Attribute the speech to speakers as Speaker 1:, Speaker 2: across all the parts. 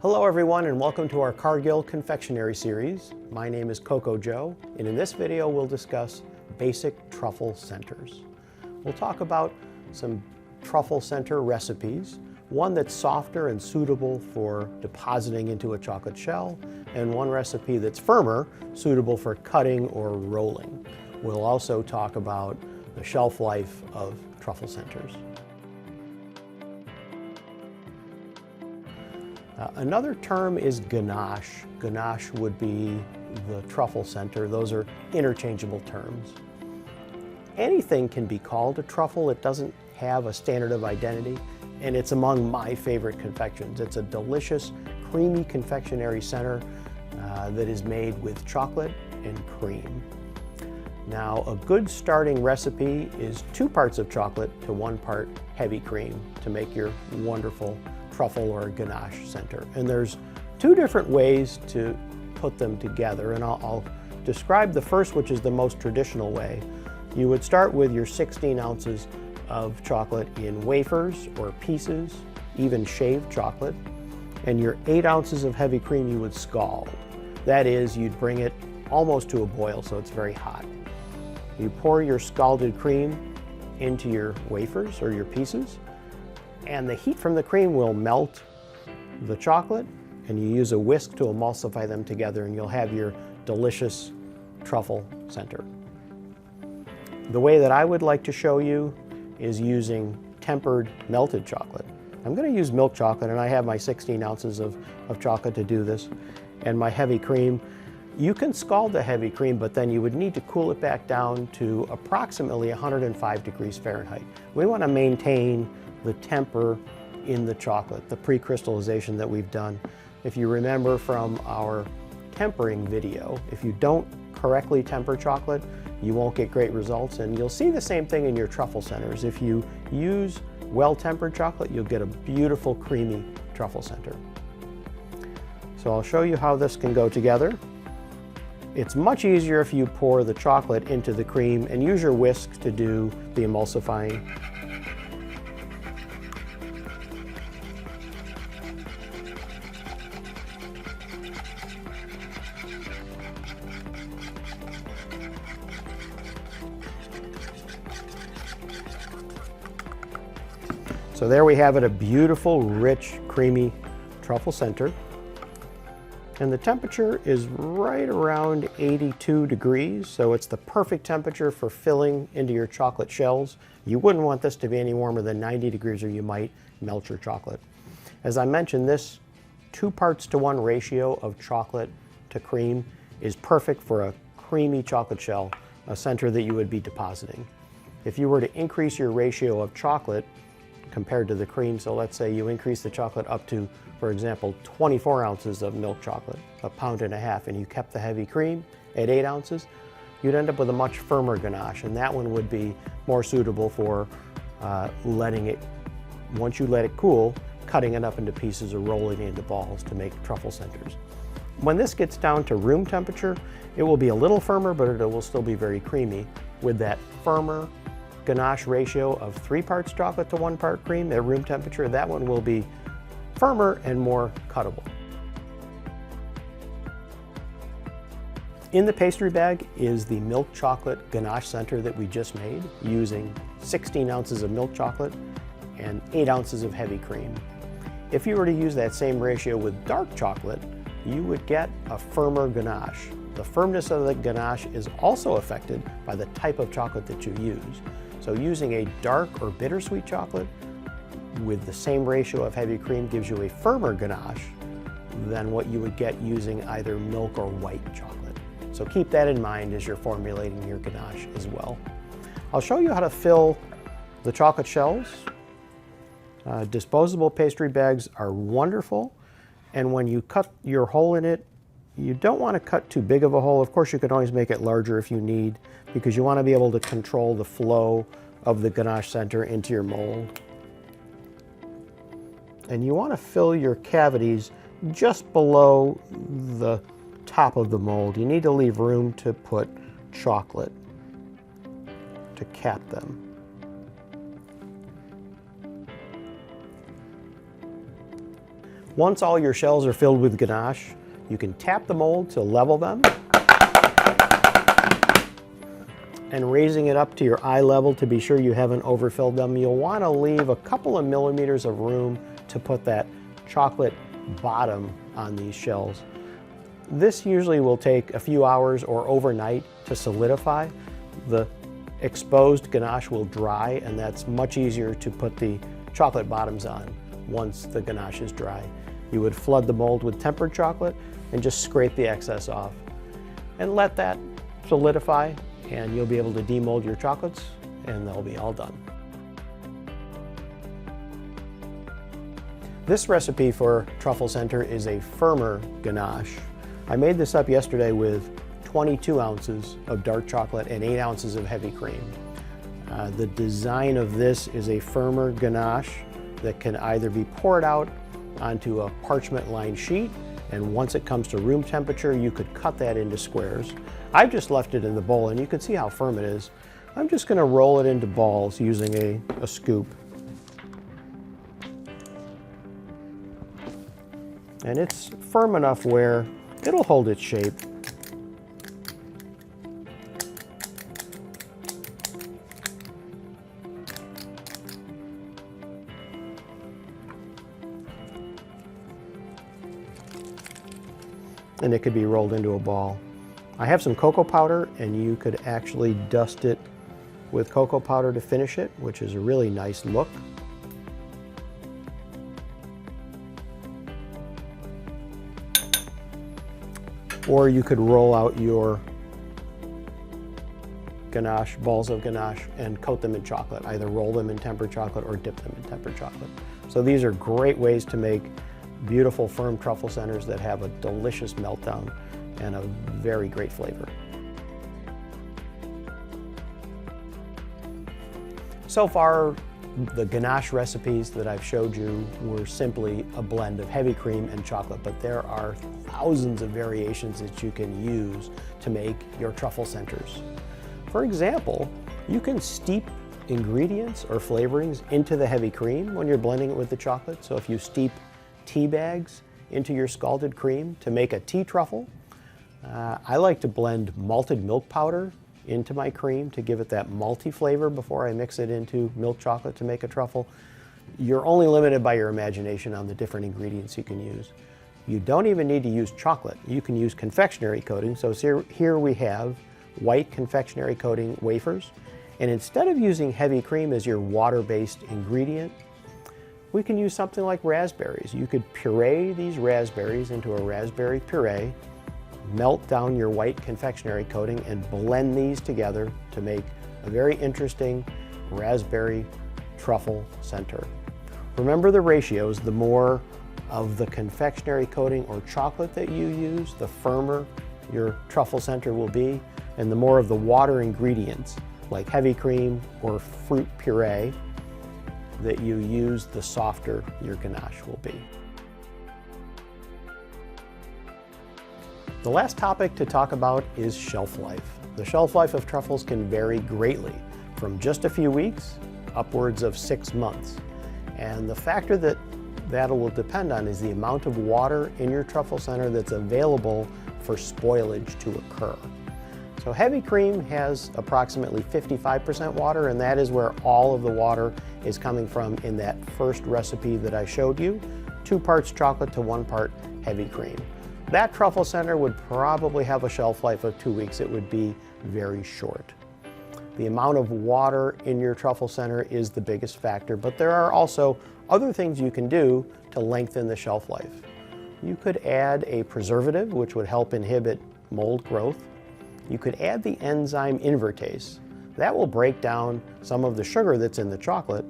Speaker 1: Hello everyone and welcome to our Cargill Confectionery Series. My name is Coco Joe, and in this video we'll discuss basic truffle centers. We'll talk about some truffle center recipes, one that's softer and suitable for depositing into a chocolate shell, and one recipe that's firmer, suitable for cutting or rolling. We'll also talk about the shelf life of truffle centers. Another term is ganache. Ganache would be the truffle center. Those are interchangeable terms. Anything can be called a truffle. It doesn't have a standard of identity, and it's among my favorite confections. It's a delicious, creamy confectionery center that is made with chocolate and cream. Now, a good starting recipe is 2 parts of chocolate to 1 part heavy cream to make your wonderful truffle or ganache center. And there's 2 different ways to put them together, and I'll describe the first, which is the most traditional way. You would start with your 16 ounces of chocolate in wafers or pieces, even shaved chocolate, and your 8 ounces of heavy cream you would scald. That is, you'd bring it almost to a boil so it's very hot. You pour your scalded cream into your wafers or your pieces, and the heat from the cream will melt the chocolate, and you use a whisk to emulsify them together, and you'll have your delicious truffle center. The way that I would like to show you is using tempered melted chocolate. I'm going to use milk chocolate, and I have my 16 ounces of chocolate to do this, and my heavy cream. You can scald the heavy cream, but then you would need to cool it back down to approximately 105 degrees Fahrenheit. We want to maintain the temper in the chocolate, the pre-crystallization that we've done. If you remember from our tempering video, if you don't correctly temper chocolate, you won't get great results, and you'll see the same thing in your truffle centers. If you use well-tempered chocolate, you'll get a beautiful creamy truffle center. So I'll show you how this can go together. It's much easier if you pour the chocolate into the cream and use your whisk to do the emulsifying. So there we have it, a beautiful, rich, creamy truffle center. And the temperature is right around 82 degrees, so it's the perfect temperature for filling into your chocolate shells. You wouldn't want this to be any warmer than 90 degrees or you might melt your chocolate. As I mentioned, this 2 parts to 1 ratio of chocolate to cream is perfect for a creamy chocolate shell, a center that you would be depositing. If you were to increase your ratio of chocolate compared to the cream, so let's say you increase the chocolate up to, for example, 24 ounces of milk chocolate, 1.5 pounds, and you kept the heavy cream at 8 ounces, you'd end up with a much firmer ganache, and that one would be more suitable for letting it, once you let it cool, cutting it up into pieces or rolling it into balls to make truffle centers. When this gets down to room temperature, it will be a little firmer, but it will still be very creamy with that firmer ganache ratio of 3 parts chocolate to 1 part cream at room temperature. That one will be firmer and more cuttable. In the pastry bag is the milk chocolate ganache center that we just made using 16 ounces of milk chocolate and 8 ounces of heavy cream. If you were to use that same ratio with dark chocolate, you would get a firmer ganache. The firmness of the ganache is also affected by the type of chocolate that you use. So using a dark or bittersweet chocolate with the same ratio of heavy cream gives you a firmer ganache than what you would get using either milk or white chocolate. So keep that in mind as you're formulating your ganache as well. I'll show you how to fill the chocolate shells. Disposable pastry bags are wonderful, and when you cut your hole in it, you don't want to cut too big of a hole. Of course, you can always make it larger if you need, because you want to be able to control the flow of the ganache center into your mold. And you want to fill your cavities just below the top of the mold. You need to leave room to put chocolate to cap them. Once all your shells are filled with ganache, you can tap the mold to level them, and raising it up to your eye level to be sure you haven't overfilled them. You'll want to leave a couple of millimeters of room to put that chocolate bottom on these shells. This usually will take a few hours or overnight to solidify. The exposed ganache will dry, and that's much easier to put the chocolate bottoms on once the ganache is dry. You would flood the mold with tempered chocolate and just scrape the excess off and let that solidify, and you'll be able to demold your chocolates and they'll be all done. This recipe for Truffle Center is a firmer ganache. I made this up yesterday with 22 ounces of dark chocolate and 8 ounces of heavy cream. The design of this is a firmer ganache that can either be poured out onto a parchment lined sheet, and once it comes to room temperature you could cut that into squares. I've just left it in the bowl and you can see how firm it is. I'm just going to roll it into balls using a scoop. And it's firm enough where it'll hold its shape. And it could be rolled into a ball. I have some cocoa powder, and you could actually dust it with cocoa powder to finish it, which is a really nice look. Or you could roll out your ganache, balls of ganache, and coat them in chocolate. Either roll them in tempered chocolate or dip them in tempered chocolate. So these are great ways to make beautiful firm truffle centers that have a delicious meltdown and a very great flavor. So far, the ganache recipes that I've showed you were simply a blend of heavy cream and chocolate, but there are thousands of variations that you can use to make your truffle centers. For example, you can steep ingredients or flavorings into the heavy cream when you're blending it with the chocolate. So if you steep tea bags into your scalded cream to make a tea truffle, I like to blend malted milk powder into my cream to give it that malty flavor before I mix it into milk chocolate to make a truffle. You're only limited by your imagination on the different ingredients you can use. You don't even need to use chocolate. You can use confectionery coating. So here we have white confectionery coating wafers. And instead of using heavy cream as your water-based ingredient, we can use something like raspberries. You could puree these raspberries into a raspberry puree, melt down your white confectionery coating, and blend these together to make a very interesting raspberry truffle center. Remember the ratios. The more of the confectionery coating or chocolate that you use, the firmer your truffle center will be, and the more of the water ingredients like heavy cream or fruit puree that you use, the softer your ganache will be. The last topic to talk about is shelf life. The shelf life of truffles can vary greatly, from just a few weeks upwards of 6 months. And the factor that will depend on is the amount of water in your truffle center that's available for spoilage to occur. So heavy cream has approximately 55% water, and that is where all of the water is coming from in that first recipe that I showed you, 2 parts chocolate to 1 part heavy cream. That truffle center would probably have a shelf life of 2 weeks. It would be very short. The amount of water in your truffle center is the biggest factor, but there are also other things you can do to lengthen the shelf life. You could add a preservative, which would help inhibit mold growth. You could add the enzyme invertase. That will break down some of the sugar that's in the chocolate,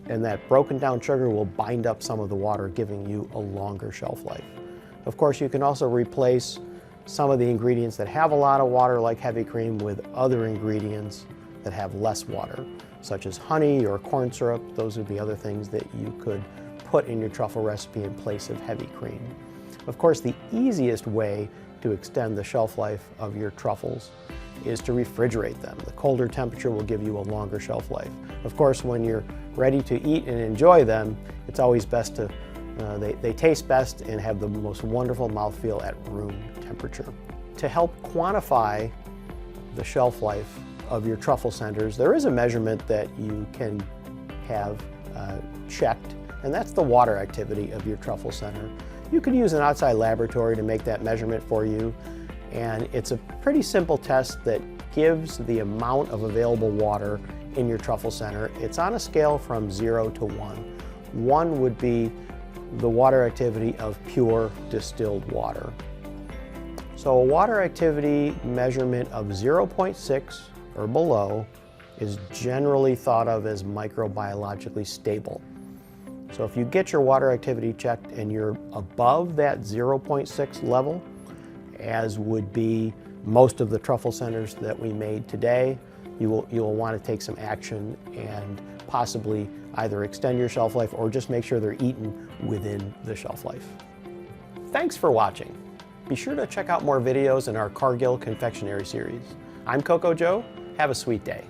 Speaker 1: and that broken down sugar will bind up some of the water, giving you a longer shelf life. Of course, you can also replace some of the ingredients that have a lot of water, like heavy cream, with other ingredients that have less water, such as honey or corn syrup. Those would be other things that you could put in your truffle recipe in place of heavy cream. Of course, the easiest way to extend the shelf life of your truffles is to refrigerate them. The colder temperature will give you a longer shelf life. Of course, when you're ready to eat and enjoy them, it's always best to They taste best and have the most wonderful mouthfeel at room temperature. To help quantify the shelf life of your truffle centers, there is a measurement that you can have checked, and that's the water activity of your truffle center. You can use an outside laboratory to make that measurement for you, and it's a pretty simple test that gives the amount of available water in your truffle center. It's on a scale from 0 to 1. 1 would be the water activity of pure distilled water. So a water activity measurement of 0.6 or below is generally thought of as microbiologically stable. So if you get your water activity checked and you're above that 0.6 level, as would be most of the truffle centers that we made today, you will want to take some action and possibly either extend your shelf life or just make sure they're eaten within the shelf life. Thanks for watching. Be sure to check out more videos in our Cargill Confectionery Series. I'm Coco Joe. Have a sweet day.